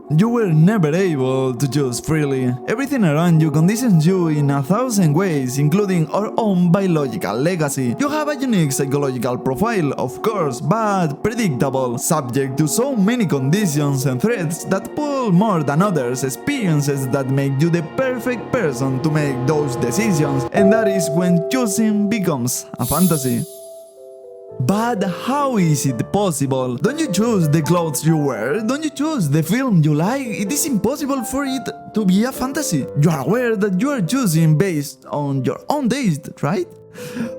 You were never able to choose freely. Everything around you conditions you in 1,000 ways, including our own biological legacy. You have a unique psychological profile, of course, but predictable, subject to so many conditions and threats that pull more than others, experiences that make you the perfect person to make those decisions, and that is when choosing becomes a fantasy. But how is it possible? Don't you choose the clothes you wear? Don't you choose the film you like? It is impossible for it to be a fantasy. You are aware that you are choosing based on your own taste, right?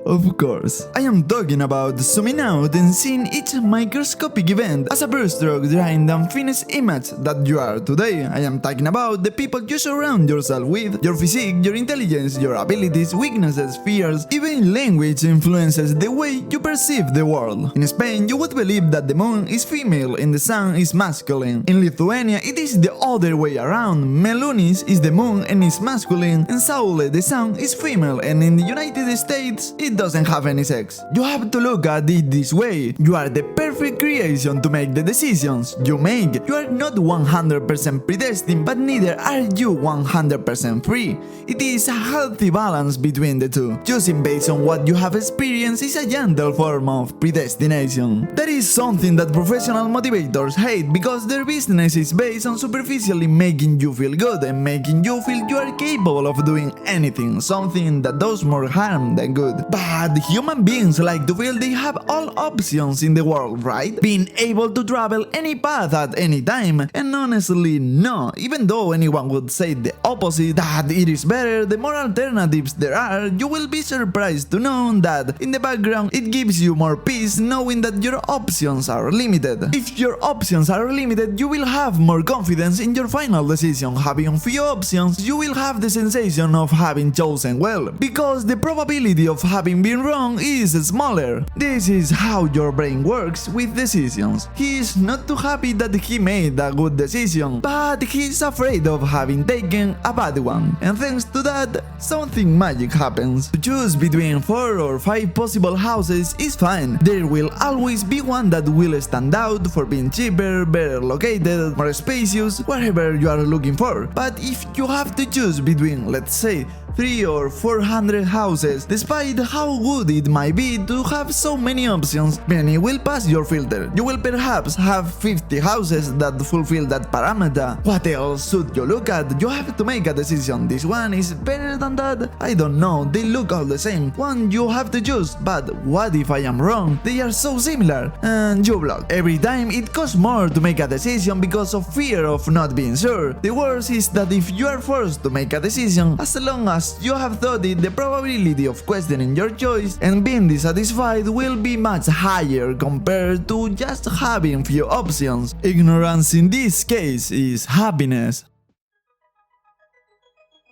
Of course. I am talking about zooming out and seeing each microscopic event as a brushstroke drawing the unfinished image that you are today. I am talking about the people you surround yourself with, your physique, your intelligence, your abilities, weaknesses, fears, even language influences the way you perceive the world. In Spain, you would believe that the moon is female and the sun is masculine. In Lithuania, it is the other way around. Melunis is the moon and is masculine, and Saule, the sun, is female, and in the United States, it doesn't have any sex. You have to look at it this way. You are the perfect creation to make the decisions you make. You are not 100% predestined, but neither are you 100% free. It is a healthy balance between the two. Choosing based on what you have experienced is a gentle form of predestination. That is something that professional motivators hate because their business is based on superficially making you feel good and making you feel you are capable of doing anything, something that does more harm than good. But human beings like to feel they have all options in the world, right? Being able to travel any path at any time. And honestly, no. Even though anyone would say the opposite, that it is better the more alternatives there are, you will be surprised to know that in the background it gives you more peace knowing that your options are limited. If your options are limited, you will have more confidence in your final decision. Having few options, you will have the sensation of having chosen well, because the probability of having been wrong is smaller. This is how your brain works with decisions. He is not too happy that he made a good decision, but he is afraid of having taken a bad one. And thanks to that, something magic happens. To choose between 4 or 5 possible houses is fine. There will always be one that will stand out for being cheaper, better located, more spacious, whatever you are looking for. But if you have to choose between, let's say, 300 or 400 houses, despite how good it might be to have so many options, many will pass your filter. You will perhaps have 50 houses that fulfill that parameter. What else should you look at? You have to make a decision. This one is better than that? I don't know, they look all the same. One you have to choose, but what if I am wrong? They are so similar. And you block. Every time it costs more to make a decision because of fear of not being sure. The worst is that if you are forced to make a decision, as long as you have thought it, the probability of questioning your choice and being dissatisfied will be much higher compared to just having few options. Ignorance in this case is happiness.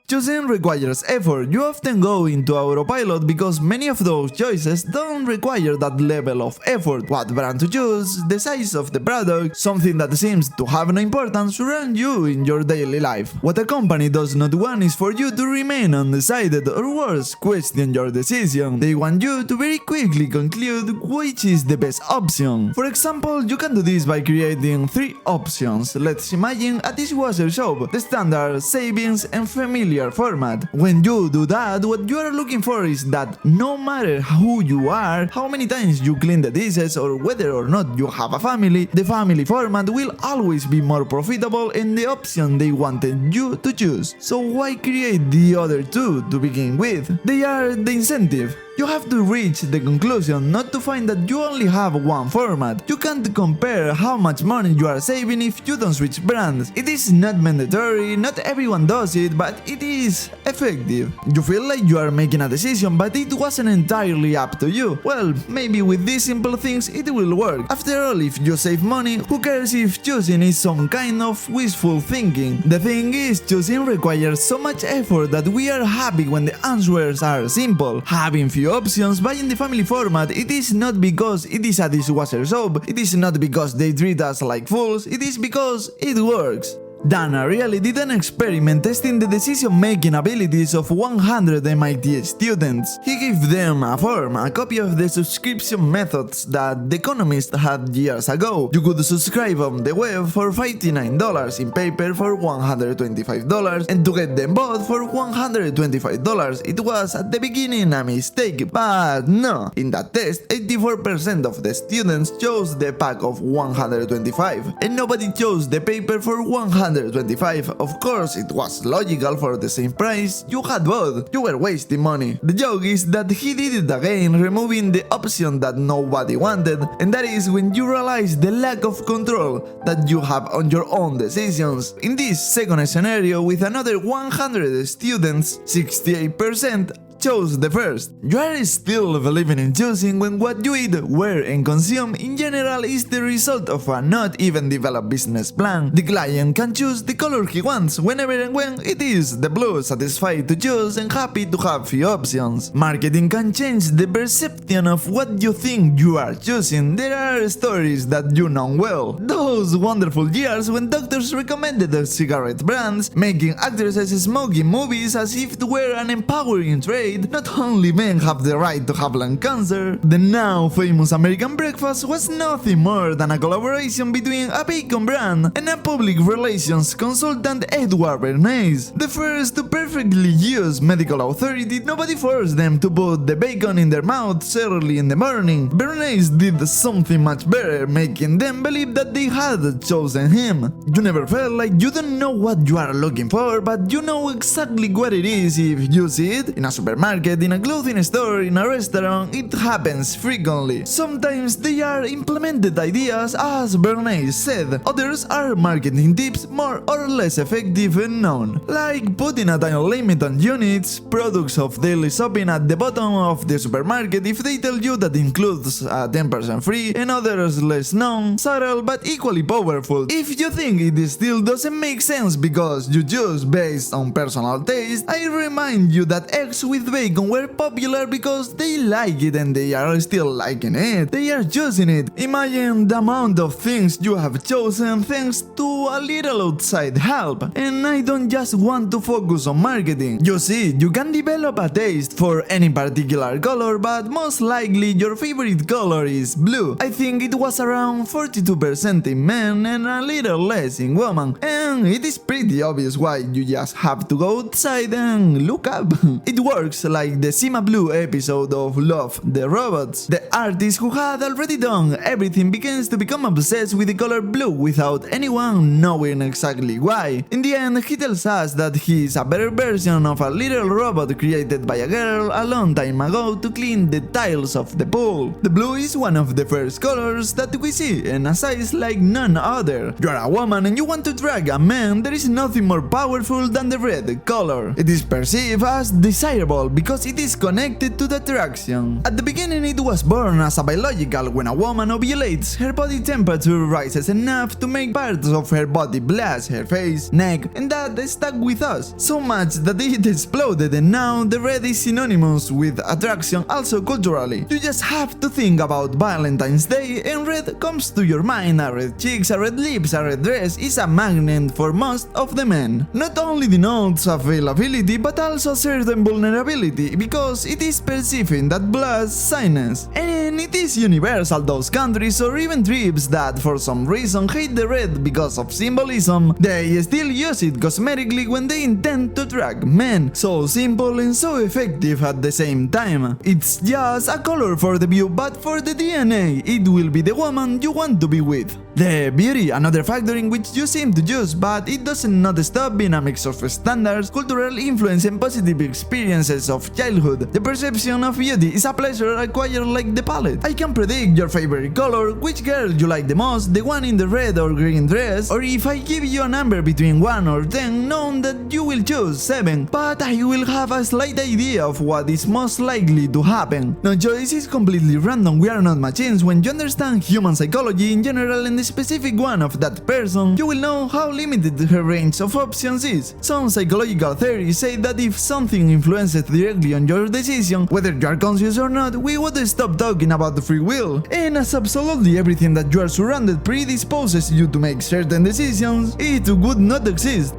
Choosing requires effort. You often go into autopilot because many of those choices don't require that level of effort. What brand to choose, the size of the product, something that seems to have no importance around you in your daily life. What a company does not want is for you to remain undecided or worse, question your decision. They want you to very quickly conclude which is the best option. For example, you can do this by creating 3 options. Let's imagine a dishwasher soap, the standard, savings, and familiar format. When you do that, what you are looking for is that no matter who you are, how many times you clean the dishes, or whether or not you have a family, the family format will always be more profitable and the option they wanted you to choose. So why create the other 2 to begin with? They are the incentive. You have to reach the conclusion not to find that you only have one format. You can't compare how much money you are saving if you don't switch brands. It is not mandatory, not everyone does it, but it is effective. You feel like you are making a decision, but it wasn't entirely up to you. Well, maybe with these simple things it will work. After all, if you save money, who cares if choosing is some kind of wishful thinking? The thing is, choosing requires so much effort that we are happy when the answers are simple. Having few options, buying the family format, it is not because it is a dishwasher soap, it is not because they treat us like fools, it is because it works. Dana really did an experiment testing the decision-making abilities of 100 MIT students. He gave them a form, a copy of the subscription methods that The Economist had years ago. You could subscribe on the web for $59, in paper for $125, and to get them both for $125. It was at the beginning a mistake, but no. In that test, 84% of the students chose the pack of 125, and nobody chose the paper for 125. Of course, it was logical. For the same price, you had both. You were wasting money. The joke is that he did it again, removing the option that nobody wanted, and that is when you realize the lack of control that you have on your own decisions. In this second scenario, with another 100 students, 68% chose the first. You are still believing in choosing when what you eat, wear, and consume in general is the result of a not even developed business plan. The client can choose the color he wants whenever and when it is the blue, satisfied to choose and happy to have few options. Marketing can change the perception of what you think you are choosing. There are stories that you know well. Those wonderful years when doctors recommended the cigarette brands, making actresses smoking movies as if it were an empowering trade. Not only men have the right to have lung cancer. The now famous American breakfast was nothing more than a collaboration between a bacon brand and a public relations consultant, Edward Bernays. The first to perfectly use medical authority. Nobody forced them to put the bacon in their mouths early in the morning. Bernays did something much better, making them believe that they had chosen him. You never felt like you don't know what you are looking for, but you know exactly what it is if you see it in a supermarket, in a clothing store, in a restaurant. It happens frequently. Sometimes they are implemented ideas, as Bernays said. Others are marketing tips more or less effective and known, like putting a time limit on units, products of daily shopping at the bottom of the supermarket if they tell you that includes a 10% free, and others less known, subtle but equally powerful. If you think it still doesn't make sense because you choose based on personal taste, I remind you that eggs with bacon were popular because they like it and they are still liking it. They are choosing it. Imagine the amount of things you have chosen thanks to a little outside help. And I don't just want to focus on marketing. You see, you can develop a taste for any particular color, but most likely your favorite color is blue. I think it was around 42% in men and a little less in women. And it is pretty obvious why. You just have to go outside and look up. It works like the Cima Blue episode of Love, the Robots. The artist who had already done everything begins to become obsessed with the color blue without anyone knowing exactly why. In the end, he tells us that he is a better version of a little robot created by a girl a long time ago to clean the tiles of the pool. The blue is one of the first colors that we see, and a size like none other. You are a woman and you want to drag a man, there is nothing more powerful than the red color. It is perceived as desirable because it is connected to the attraction. At the beginning it was born as a biological. When a woman ovulates, her body temperature rises enough to make parts of her body blush, her face, neck, and that stuck with us so much that it exploded, and now the red is synonymous with attraction also culturally. You just have to think about Valentine's Day and red comes to your mind. A red cheeks, a red lips, a red dress is a magnet for most of the men. Not only denotes availability but also certain vulnerability because it is perceiving that blood signs, and it is universal. Those countries or even tribes that for some reason hate the red because of symbolism, they still use it cosmetically when they intend to attract men. So simple and so effective at the same time. It's just a color for the view, but for the DNA, it will be the woman you want to be with. The beauty, another factor in which you seem to use, but it doesn't not stop being a mix of standards, cultural influence, and positive experiences of childhood. The perception of beauty is a pleasure acquired like the palette. I can predict your favorite color, which girl you like the most, the one in the red or green dress, or if I give you a number between 1 or 10, knowing that you will choose 7, but I will have a slight idea of what is most likely to happen. No choice is completely random. We are not machines. When you understand human psychology in general and the specific one of that person, you will know how limited her range of options is. Some psychological theories say that if something influences directly on your decision, whether you are conscious or not, we would stop talking about the free will. And as absolutely everything that you are surrounded predisposes you to make certain decisions, it would not exist.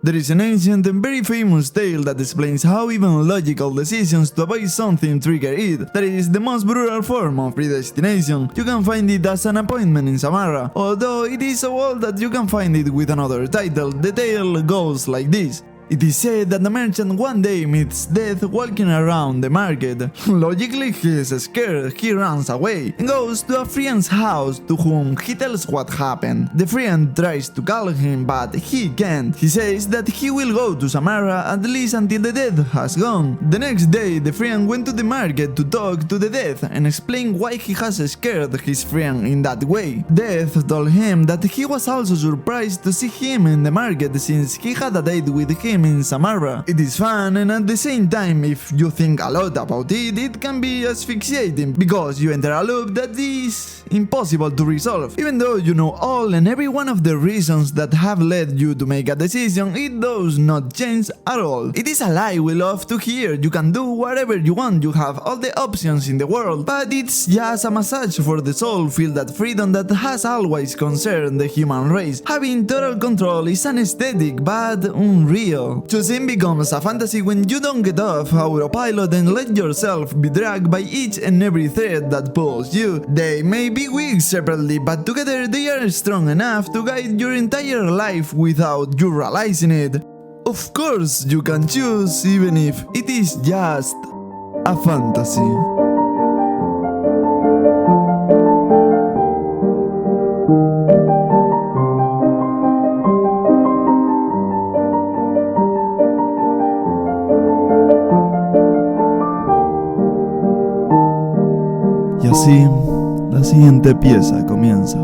There is an ancient and very famous tale that explains how even logical decisions to avoid something trigger it. That is the most brutal form of predestination. You can find it as an appointment in Samara, although it is so old that you can find it with another title. The tale goes like this. It is said that the merchant one day meets death walking around the market. Logically, he is scared, he runs away and goes to a friend's house to whom he tells what happened. The friend tries to call him, but he can't. He says that he will go to Samara at least until the death has gone. The next day, the friend went to the market to talk to the death and explain why he has scared his friend in that way. Death told him that he was also surprised to see him in the market since he had a date with him in Samara. It is fun, and at the same time, if you think a lot about it, it can be asphyxiating because you enter a loop that is impossible to resolve. Even though you know all and every one of the reasons that have led you to make a decision, it does not change at all. It is a lie we love to hear. You can do whatever you want, you have all the options in the world, but it's just a massage for the soul. Feel that freedom that has always concerned the human race. Having total control is an aesthetic but unreal. Choosing becomes a fantasy when you don't get off autopilot and let yourself be dragged by each and every thread that pulls you. They may be weak separately, but together they are strong enough to guide your entire life without you realizing it. Of course, you can choose even if it is just a fantasy. Y así, la siguiente pieza comienza.